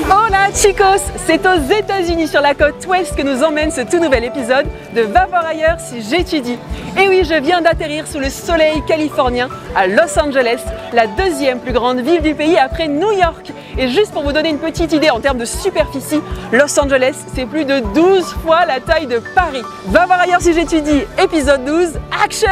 Hola chicos, c'est aux États-Unis sur la côte ouest que nous emmène ce tout nouvel épisode de Va voir ailleurs si j'étudie. Et oui, je viens d'atterrir sous le soleil californien à Los Angeles, la deuxième plus grande ville du pays après New York. Et juste pour vous donner une petite idée en termes de superficie, Los Angeles c'est plus de 12 fois la taille de Paris. Va voir ailleurs si j'étudie, épisode 12, action!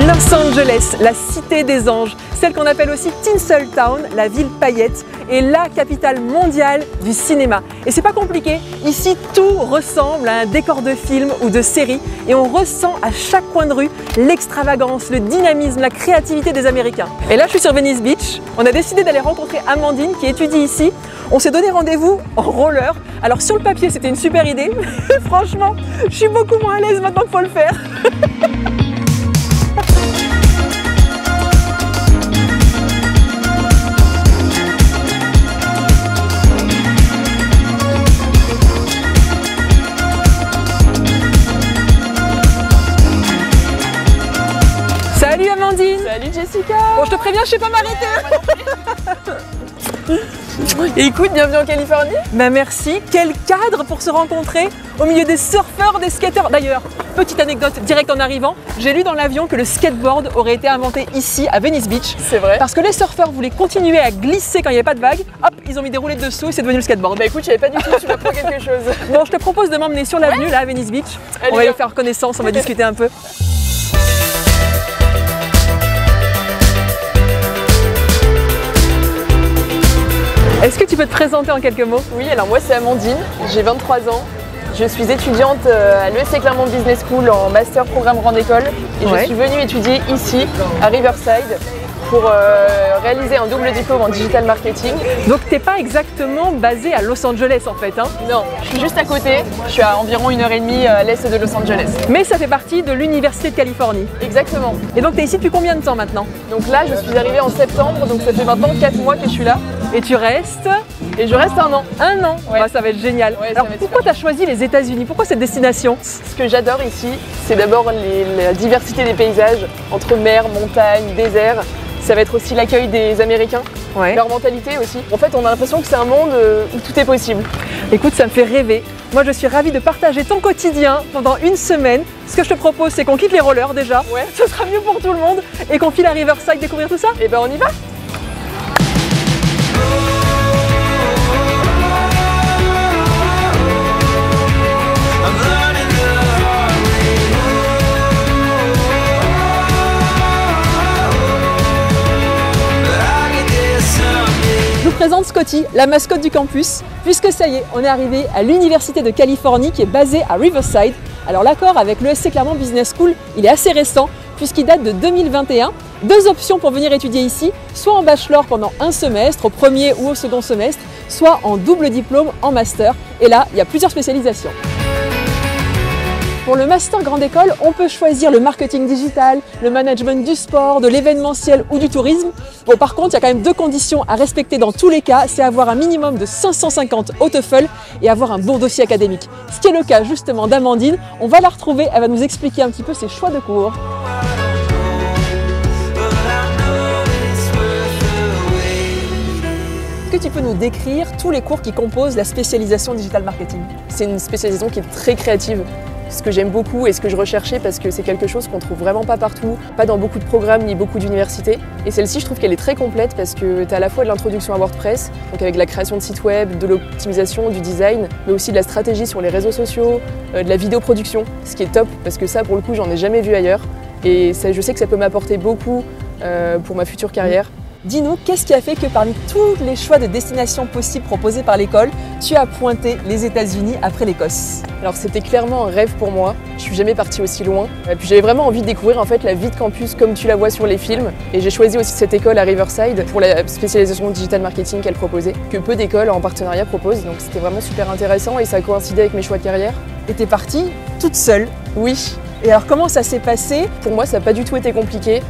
Los Angeles, la cité des anges, celle qu'on appelle aussi Tinseltown, la ville paillette, est la capitale mondiale du cinéma. Et c'est pas compliqué, ici tout ressemble à un décor de film ou de série et on ressent à chaque coin de rue l'extravagance, le dynamisme, la créativité des Américains. Et là je suis sur Venice Beach, on a décidé d'aller rencontrer Amandine qui étudie ici. On s'est donné rendez-vous en roller. Alors sur le papier c'était une super idée, mais franchement je suis beaucoup moins à l'aise maintenant qu'il faut le faire. Salut Amandine! Salut Jessica! Bon, je te préviens, je sais pas m'arrêter! Et écoute, bienvenue en Californie! Ben merci, quel cadre pour se rencontrer au milieu des surfeurs, des skateurs. D'ailleurs, petite anecdote direct en arrivant, j'ai lu dans l'avion que le skateboard aurait été inventé ici à Venice Beach. C'est vrai? Parce que les surfeurs voulaient continuer à glisser quand il n'y avait pas de vagues, hop, ils ont mis des roulettes dessous et c'est devenu le skateboard. Bah écoute, je savais pas du tout, tu m'apprends quelque chose. Bon, je te propose de m'emmener sur l'avenue là à Venice Beach. Allez, on va aller faire connaissance, on va discuter un peu. Est-ce que tu peux te présenter en quelques mots? Oui, alors moi c'est Amandine, j'ai 23 ans. Je suis étudiante à l'ESC Clermont Business School en master programme grande école. Et je suis venue étudier ici, à Riverside, pour réaliser un double diplôme en digital marketing. Donc t'es pas exactement basée à Los Angeles en fait, hein? Non, je suis juste à côté, je suis à environ 1h30 à l'est de Los Angeles. Mais ça fait partie de l'Université de Californie. Exactement. Et donc t'es ici depuis combien de temps maintenant? Donc là, je suis arrivée en septembre, donc ça fait maintenant 4 mois que je suis là. Et tu restes? Et je reste 1 an. 1 an? Ouais. Bah, ça va être génial. Ouais, alors pourquoi tu as choisi les États-Unis? Pourquoi cette destination? Ce que j'adore ici, c'est d'abord la diversité des paysages, entre mer, montagne, désert. Ça va être aussi l'accueil des Américains, leur mentalité aussi. En fait, on a l'impression que c'est un monde où tout est possible. Écoute, ça me fait rêver. Moi, je suis ravie de partager ton quotidien pendant une semaine. Ce que je te propose, c'est qu'on quitte les rollers déjà. Ouais. Ce sera mieux pour tout le monde. Et qu'on file à Riverside découvrir tout ça. Et ben, on y va! Je vous présente Scotty, la mascotte du campus, puisque ça y est, on est arrivé à l'Université de Californie qui est basée à Riverside. Alors l'accord avec l'ESC Clermont Business School, il est assez récent puisqu'il date de 2021. Deux options pour venir étudier ici, soit en bachelor pendant un semestre, au premier ou au second semestre, soit en double diplôme en master. Et là, il y a plusieurs spécialisations. Pour le master grande école, on peut choisir le marketing digital, le management du sport, de l'événementiel ou du tourisme. Bon, par contre, il y a quand même deux conditions à respecter dans tous les cas, c'est avoir un minimum de 550 au TOEFL et avoir un bon dossier académique. Ce qui est le cas justement d'Amandine. On va la retrouver, elle va nous expliquer un petit peu ses choix de cours. Est-ce que tu peux nous décrire tous les cours qui composent la spécialisation digital marketing? C'est une spécialisation qui est très créative. Ce que j'aime beaucoup et ce que je recherchais parce que c'est quelque chose qu'on trouve vraiment pas partout, pas dans beaucoup de programmes ni beaucoup d'universités. Et celle-ci, je trouve qu'elle est très complète parce que tu as à la fois de l'introduction à WordPress, donc avec la création de sites web, de l'optimisation, du design, mais aussi de la stratégie sur les réseaux sociaux, de la vidéoproduction, ce qui est top parce que ça, pour le coup, j'en ai jamais vu ailleurs. Et ça, je sais que ça peut m'apporter beaucoup pour ma future carrière. Dis-nous, qu'est-ce qui a fait que parmi tous les choix de destination possibles proposés par l'école, tu as pointé les États-Unis après l'Écosse? Alors c'était clairement un rêve pour moi, je suis jamais partie aussi loin. Et puis j'avais vraiment envie de découvrir en fait la vie de campus comme tu la vois sur les films. Et j'ai choisi aussi cette école à Riverside pour la spécialisation digital marketing qu'elle proposait, que peu d'écoles en partenariat proposent. Donc c'était vraiment super intéressant et ça a coïncidé avec mes choix de carrière. Et t'es partie toute seule? Oui. Et alors comment ça s'est passé? Pour moi, ça n'a pas du tout été compliqué.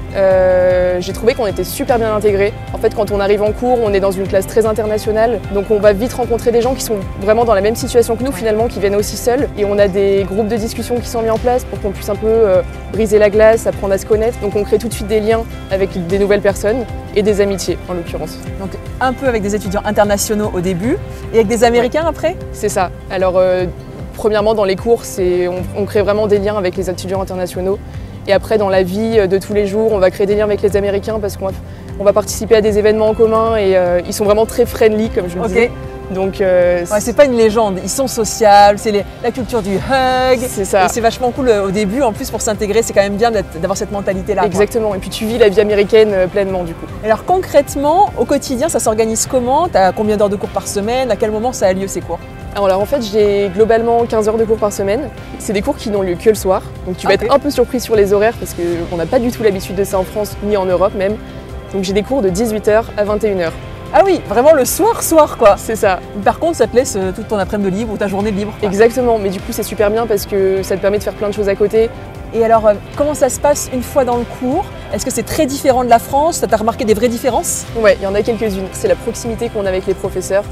J'ai trouvé qu'on était super bien intégrés. En fait, quand on arrive en cours, on est dans une classe très internationale, donc on va vite rencontrer des gens qui sont vraiment dans la même situation que nous finalement, qui viennent aussi seuls. Et on a des groupes de discussion qui sont mis en place pour qu'on puisse un peu briser la glace, apprendre à se connaître. Donc on crée tout de suite des liens avec des nouvelles personnes et des amitiés en l'occurrence. Donc un peu avec des étudiants internationaux au début et avec des Américains après? C'est ça. Alors premièrement dans les cours, on crée vraiment des liens avec les étudiants internationaux. Et après dans la vie de tous les jours, on va créer des liens avec les Américains parce qu'on va participer à des événements en commun et ils sont vraiment très friendly comme je le disais. Donc ouais, c'est pas une légende, ils sont sociables, c'est la culture du hug. C'est ça. Et c'est vachement cool au début, en plus pour s'intégrer, c'est quand même bien d'avoir cette mentalité-là. Exactement, quoi. Et puis tu vis la vie américaine pleinement du coup. Alors concrètement, au quotidien, ça s'organise comment? T'as combien d'heures de cours par semaine? À quel moment ça a lieu ces cours? Alors en fait, j'ai globalement 15 heures de cours par semaine. C'est des cours qui n'ont lieu que le soir. Donc tu vas être un peu surpris sur les horaires parce qu'on n'a pas du tout l'habitude de ça en France, ni en Europe même. Donc j'ai des cours de 18h à 21h. Ah oui, vraiment le soir quoi. C'est ça. Par contre, ça te laisse toute ton après-midi de libre ou ta journée de libre. Quoi. Exactement, mais du coup c'est super bien parce que ça te permet de faire plein de choses à côté. Et alors, comment ça se passe une fois dans le cours? Est-ce que c'est très différent de la France? T'as remarqué des vraies différences? Ouais, il y en a quelques-unes. C'est la proximité qu'on a avec les professeurs.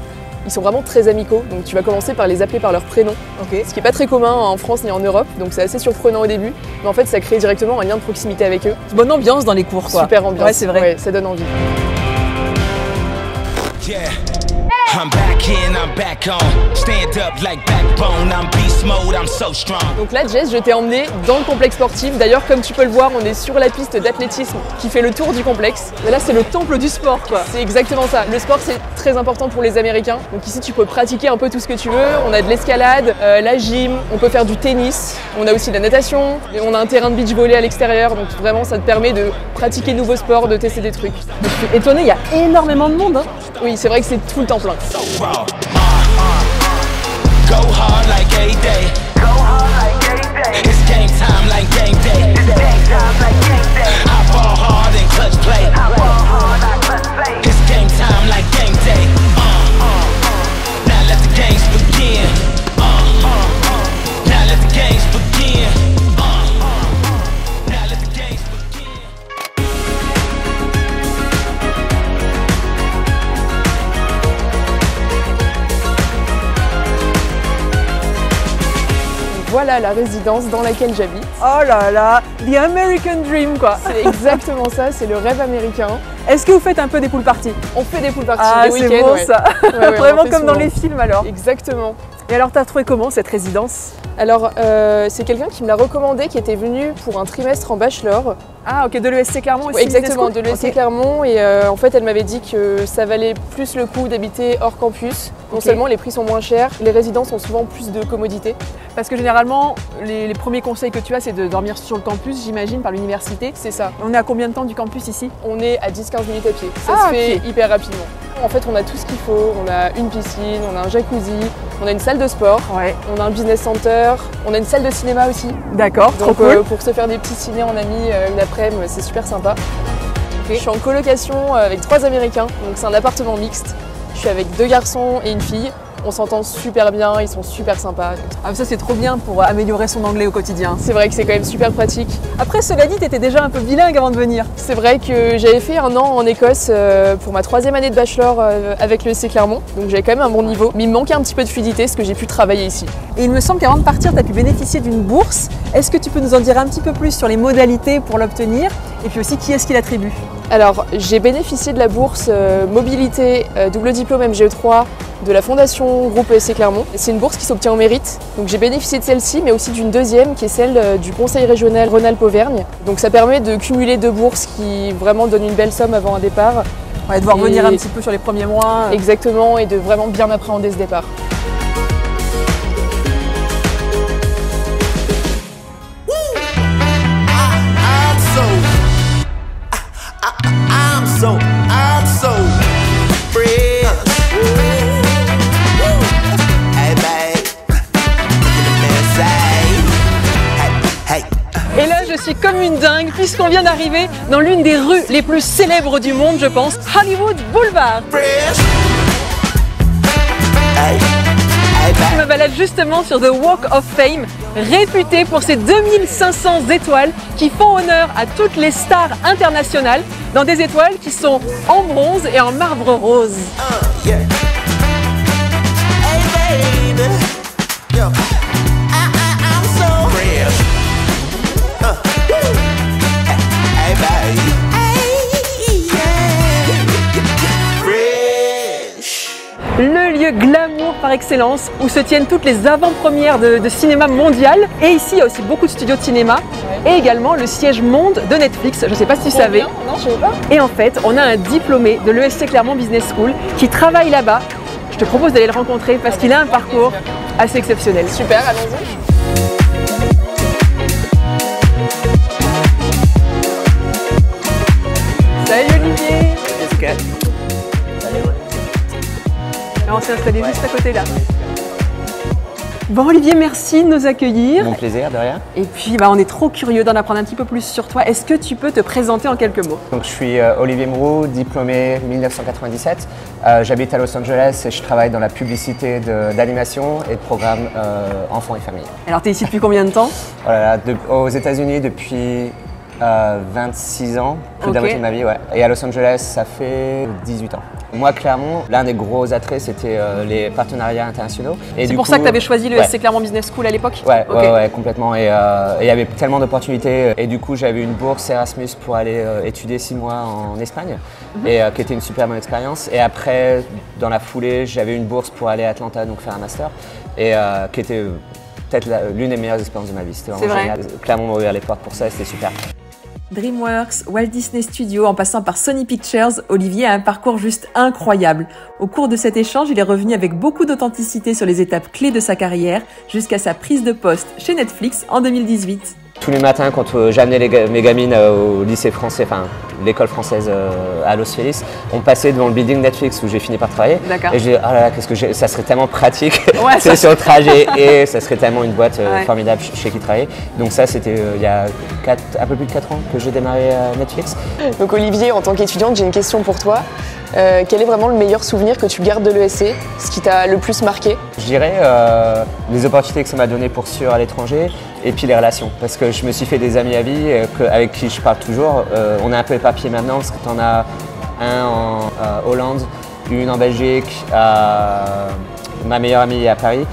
Ils sont vraiment très amicaux, donc tu vas commencer par les appeler par leur prénom, ce qui n'est pas très commun en France ni en Europe, donc c'est assez surprenant au début, mais en fait ça crée directement un lien de proximité avec eux. Bonne ambiance dans les cours quoi. Super ambiance, ouais, c'est vrai. Ouais, ça donne envie. Yeah. I'm back in, I'm back on. Stand up like backbone. I'm beast mode, I'm so strong. Donc là, Jess, je t'ai emmené dans le complexe sportif. D'ailleurs, comme tu peux le voir, on est sur la piste d'athlétisme qui fait le tour du complexe. Mais là, c'est le temple du sport, quoi. C'est exactement ça. Le sport, c'est très important pour les Américains. Donc ici, tu peux pratiquer un peu tout ce que tu veux. On a de l'escalade, la gym, on peut faire du tennis. On a aussi de la natation. Et on a un terrain de beach volley à l'extérieur. Donc vraiment, ça te permet de pratiquer de nouveaux sports, de tester des trucs. Je suis étonnée, il y a énormément de monde. Hein. Oui, c'est vrai que c'est tout le temps plein. So raw. Go hard like A-Day. Go hard like A-Day. It's game time like game day. It's game time like game day. I ball hard and clutch play. I ball hard, I clutch play. It's game time like game day. Now let the games begin. Now let the games begin. Now let the games begin. Voilà la résidence dans laquelle j'habite. Oh là là, the American dream quoi. C'est exactement ça, c'est le rêve américain. Est-ce que vous faites un peu des pool parties? On fait des pool parties les c'est week-ends. bon Ouais. ça. Ouais, Vraiment comme dans les films alors. Exactement. Et alors t'as trouvé comment cette résidence? Alors c'est quelqu'un qui me l'a recommandé, qui était venu pour un trimestre en bachelor. Ah ok, de l'ESC Clermont aussi. Ouais, exactement, de l'ESC Clermont. Et en fait elle m'avait dit que ça valait plus le coup d'habiter hors campus. Non seulement les prix sont moins chers, les résidences ont souvent plus de commodité. Parce que généralement, les premiers conseils que tu as, c'est de dormir sur le campus, j'imagine, par l'université. C'est ça. On est à combien de temps du campus ici? On est à 10-15 minutes à pied. Ça se fait hyper rapidement. En fait, on a tout ce qu'il faut. On a une piscine, on a un jacuzzi, on a une salle de sport, on a un business center, on a une salle de cinéma aussi. D'accord, trop cool. Pour se faire des petits ciné en amis une après-midi, c'est super sympa. Je suis en colocation avec 3 Américains, donc c'est un appartement mixte. Je suis avec 2 garçons et une fille. On s'entend super bien, ils sont super sympas. Ah, ça c'est trop bien pour améliorer son anglais au quotidien. C'est vrai que c'est quand même super pratique. Après cela dit, tu étais déjà un peu bilingue avant de venir. C'est vrai que j'avais fait 1 an en Écosse pour ma 3e année de bachelor avec le l'ESC Clermont. Donc j'avais quand même un bon niveau. Mais il me manquait un petit peu de fluidité, ce que j'ai pu travailler ici. Et il me semble qu'avant de partir, tu as pu bénéficier d'une bourse. Est-ce que tu peux nous en dire un petit peu plus sur les modalités pour l'obtenir? Et puis aussi, qui est-ce qui l'attribue? Alors, j'ai bénéficié de la bourse mobilité double diplôme MGE3 de la fondation Groupe ESC Clermont. C'est une bourse qui s'obtient au mérite. Donc j'ai bénéficié de celle-ci, mais aussi d'une deuxième qui est celle du conseil régional Rhône-Alpes-Auvergne. Donc ça permet de cumuler 2 bourses qui vraiment donnent une belle somme avant un départ. Ouais, devoir revenir un petit peu sur les premiers mois. Exactement, et de vraiment bien appréhender ce départ. I'm so fresh. Hey babe, hey. Et là, je suis comme une dingue puisqu'on vient d'arriver dans l'une des rues les plus célèbres du monde, je pense, Hollywood Boulevard. Fresh. Hey Je me balade justement sur The Walk of Fame, réputé pour ses 2500 étoiles qui font honneur à toutes les stars internationales dans des étoiles qui sont en bronze et en marbre rose. Yeah. Hey baby, yo, I'm so fresh. Hey baby, hey yeah, fresh. Le lieu glamour par excellence où se tiennent toutes les avant-premières de cinéma mondial. Et ici, il y a aussi beaucoup de studios de cinéma et également le siège monde de Netflix. Je ne sais pas si tu savais. Non, je savais pas. Et en fait, on a un diplômé de l'ESC Clermont Business School qui travaille là-bas. Je te propose d'aller le rencontrer parce qu'il a un parcours assez exceptionnel. Super, allons-y. Salut Olivier. On s'est installé juste à côté là. Bon Olivier, merci de nous accueillir. Mon plaisir, de rien. Et puis on est trop curieux d'en apprendre un petit peu plus sur toi. Est-ce que tu peux te présenter en quelques mots? Donc, je suis Olivier Mourou, diplômé 1997. J'habite à Los Angeles et je travaille dans la publicité d'animation et de programmes enfants et familles. Alors tu es ici depuis combien de temps? Voilà, aux États-Unis depuis 26 ans, plus de la moitié de ma vie, ouais. Et à Los Angeles, ça fait 18 ans. Moi, clairement, l'un des gros attraits, c'était les partenariats internationaux. C'est pour ça que tu avais choisi le SC Clermont Business School à l'époque? Ouais, ouais, complètement. Et il y avait tellement d'opportunités. Et du coup, j'avais une bourse Erasmus pour aller étudier 6 mois en Espagne, et qui était une super bonne expérience. Et après, dans la foulée, j'avais une bourse pour aller à Atlanta, donc faire un master, et qui était peut-être l'une des meilleures expériences de ma vie. C'était vraiment génial. Clermont m'a ouvert les portes pour ça, et c'était super. DreamWorks, Walt Disney Studios, en passant par Sony Pictures, Olivier a un parcours juste incroyable. Au cours de cet échange, il est revenu avec beaucoup d'authenticité sur les étapes clés de sa carrière, jusqu'à sa prise de poste chez Netflix en 2018. Tous les matins, quand j'amenais mes gamines au lycée français, enfin l'école française à Los Feliz, on passait devant le building Netflix où j'ai fini par travailler. Et je disais, oh là là, ça serait tellement pratique sur le trajet, et ça serait tellement une boîte formidable chez qui travailler. Donc ça, c'était il y a un peu plus de 4 ans que j'ai démarré à Netflix. Donc Olivier, en tant qu'étudiante, j'ai une question pour toi. Quel est vraiment le meilleur souvenir que tu gardes de l'ESC? Ce qui t'a le plus marqué? Je dirais les opportunités que ça m'a donné pour suivre à l'étranger, et puis les relations. Parce que je me suis fait des amis à vie avec qui je parle toujours. On a un peu les papiers maintenant parce que tu en as un en Hollande, une en Belgique, ma meilleure amie est à Paris.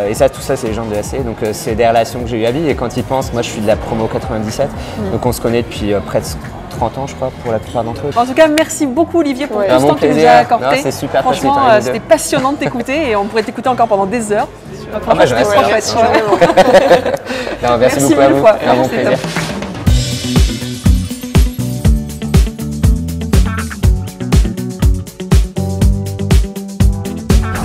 Et ça, tout ça, c'est les gens de l'ESC. Donc c'est des relations que j'ai eues à vie. Et quand ils pensent, moi je suis de la promo 97, donc on se connaît depuis presque 30 ans, je crois, pour la plupart d'entre eux. En tout cas, merci beaucoup Olivier pour tout ce temps que tu nous as accordé. C'est super. Franchement, c'était passionnant de t'écouter et on pourrait t'écouter encore pendant des heures. Moi, je reste trop chouette. Merci beaucoup à vous. Un bon plaisir.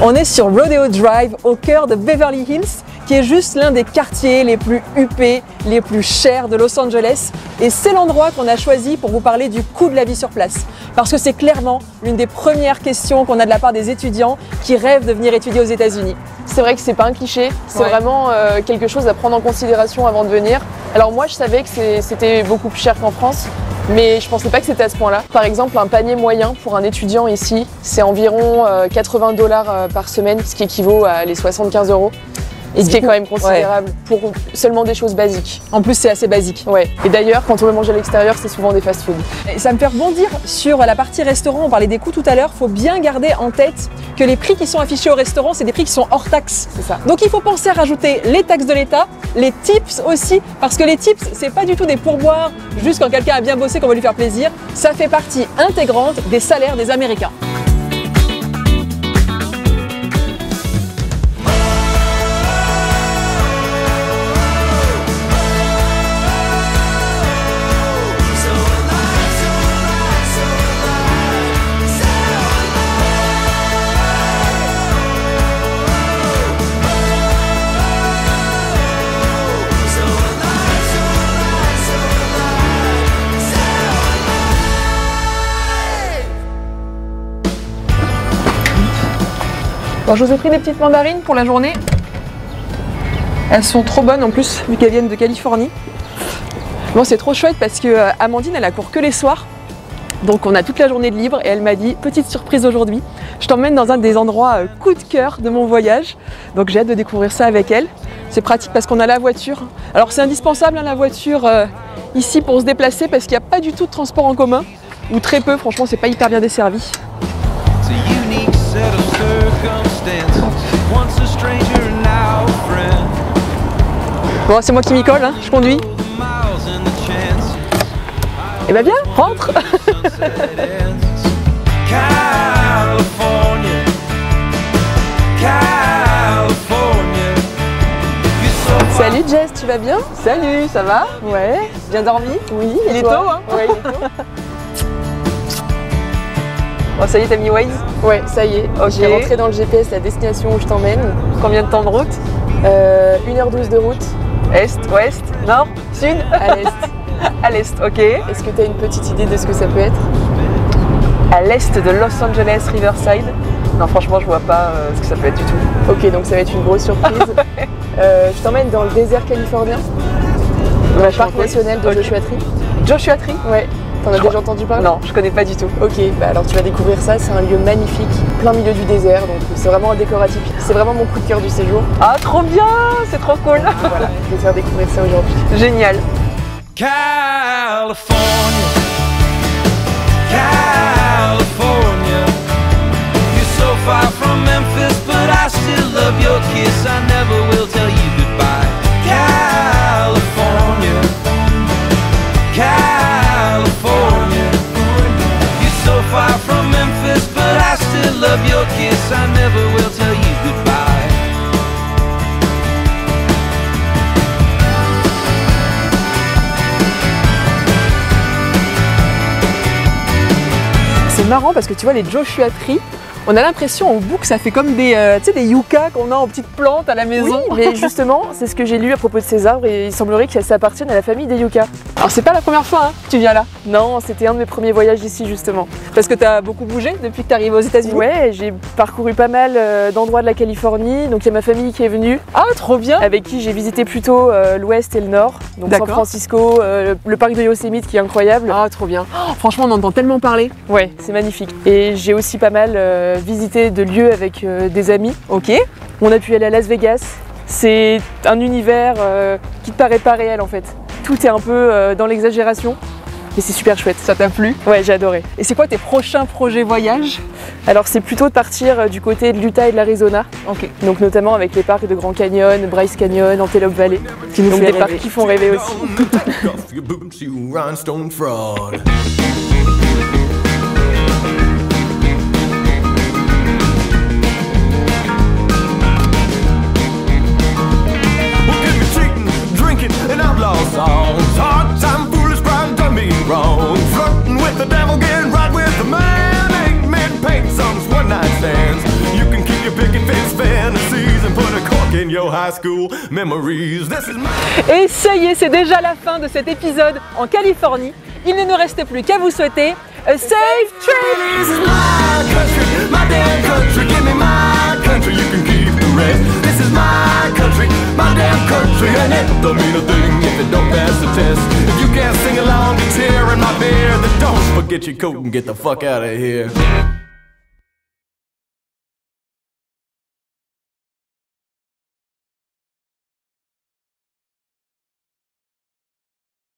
On est sur Rodeo Drive, au cœur de Beverly Hills, qui est juste l'un des quartiers les plus huppés, les plus chers de Los Angeles. Et c'est l'endroit qu'on a choisi pour vous parler du coût de la vie sur place. Parce que c'est clairement l'une des premières questions qu'on a de la part des étudiants qui rêvent de venir étudier aux États-Unis. C'est vrai que c'est pas un cliché, c'est vraiment quelque chose à prendre en considération avant de venir. Alors moi, je savais que c'était beaucoup plus cher qu'en France, mais je pensais pas que c'était à ce point-là. Par exemple, un panier moyen pour un étudiant ici, c'est environ 80 $ par semaine, ce qui équivaut à les 75 €. Et ce qui est quand même considérable pour seulement des choses basiques. En plus, c'est assez basique. Ouais. Et d'ailleurs, quand on veut manger à l'extérieur, c'est souvent des fast-food. Ça me fait rebondir sur la partie restaurant. On parlait des coûts tout à l'heure. Il faut bien garder en tête que les prix qui sont affichés au restaurant, c'est des prix qui sont hors taxes. C'est ça. Donc il faut penser à rajouter les taxes de l'État, les tips aussi, parce que les tips, c'est pas du tout des pourboires, juste quand quelqu'un a bien bossé qu'on veut lui faire plaisir. Ça fait partie intégrante des salaires des Américains. Bon, je vous ai pris des petites mandarines pour la journée. Elles sont trop bonnes en plus, vu qu'elles viennent de Californie. Bon, c'est trop chouette parce que Amandine, elle a cours que les soirs. Donc on a toute la journée de libre et elle m'a dit, petite surprise aujourd'hui, Je t'emmène dans un des endroits coup de cœur de mon voyage. Donc j'ai hâte de découvrir ça avec elle. C'est pratique parce qu'on a la voiture. Alors c'est indispensable la voiture ici pour se déplacer parce qu'il n'y a pas du tout de transport en commun. Ou très peu, franchement c'est pas hyper bien desservi. Bon, c'est moi qui m'y colle, hein, je conduis. Eh ben bien, rentre. Salut Jess, tu vas bien? Salut, ça va? Ouais. Bien dormi? Oui. Il est tôt, hein? Ouais, il est tôt. Bon, ça y est, t'as mis Waze? Ouais, ça y est. Okay. J'ai rentré dans le GPS la destination où je t'emmène. Combien de temps de route? 1h12 de route. Est, ouest, nord, sud? À l'est. À l'est, ok. Est-ce que tu as une petite idée de ce que ça peut être? À l'est de Los Angeles, Riverside. Non, franchement, je vois pas ce que ça peut être du tout. Ok, donc ça va être une grosse surprise. Je t'emmène dans le désert californien, dans le parc national de Joshua Tree. Joshua Tree? Ouais. T'en as déjà entendu parler? Non, je connais pas du tout. Ok, bah alors tu vas découvrir ça, c'est un lieu magnifique, plein milieu du désert, donc c'est vraiment un décor atypique. C'est vraiment mon coup de cœur du séjour. Ah, trop bien, c'est trop cool. Voilà, je vais te faire découvrir ça aujourd'hui. Génial. California, California, you're so far from Memphis, but I still love your kiss. I never will tell you goodbye. California, California, you're so far from Memphis, but I still love your kiss. I never will tell you goodbye. C'est marrant parce que tu vois les Joshua Tree, on a l'impression au bout que ça fait comme des, des yuccas qu'on a en petites plantes à la maison. Oui, mais justement, c'est ce que j'ai lu à propos de ces arbres et il semblerait que ça appartienne à la famille des yuccas. Alors c'est pas la première fois que tu viens là? Non, c'était un de mes premiers voyages ici justement. Parce que tu as beaucoup bougé depuis que tu es arrivé aux États-Unis? Ouais, j'ai parcouru pas mal d'endroits de la Californie, donc il y a ma famille qui est venue. Ah, trop bien! Avec qui j'ai visité plutôt l'ouest et le nord, donc San Francisco, le parc de Yosemite qui est incroyable. Ah, trop bien! Oh, franchement, on entend tellement parler. Ouais, c'est magnifique. Et j'ai aussi pas mal visité de lieux avec des amis. Ok. On a pu aller à Las Vegas. C'est un univers qui te paraît pas réel en fait. Tout est un peu dans l'exagération, mais c'est super chouette. Ça t'a plu? Ouais, j'ai adoré. Et c'est quoi tes prochains projets voyage? Alors c'est plutôt de partir du côté de l'Utah et de l'Arizona. Ok. Donc notamment avec les parcs de Grand Canyon, Bryce Canyon, Antelope Valley, qui nous font des parcs qui font rêver aussi. And outlaw songs, hard time, foolish pride, done me wrong. Flirting with the devil, getting right with the man. Ain't men paint songs, one night stands. You can keep your picket fence fantasies and put a cork in your high school memories. This is my... Et ça y est, c'est déjà la fin de cet épisode en Californie. Il ne nous reste plus qu'à vous souhaiter a safe trip. This is my country, my damn country. Give me my country, you can keep the rest. This is my country, my damn country. And it don't mean a thing if it don't pass the test. If you can't sing along to tearing my beer, then don't forget your coat and get the fuck out of here.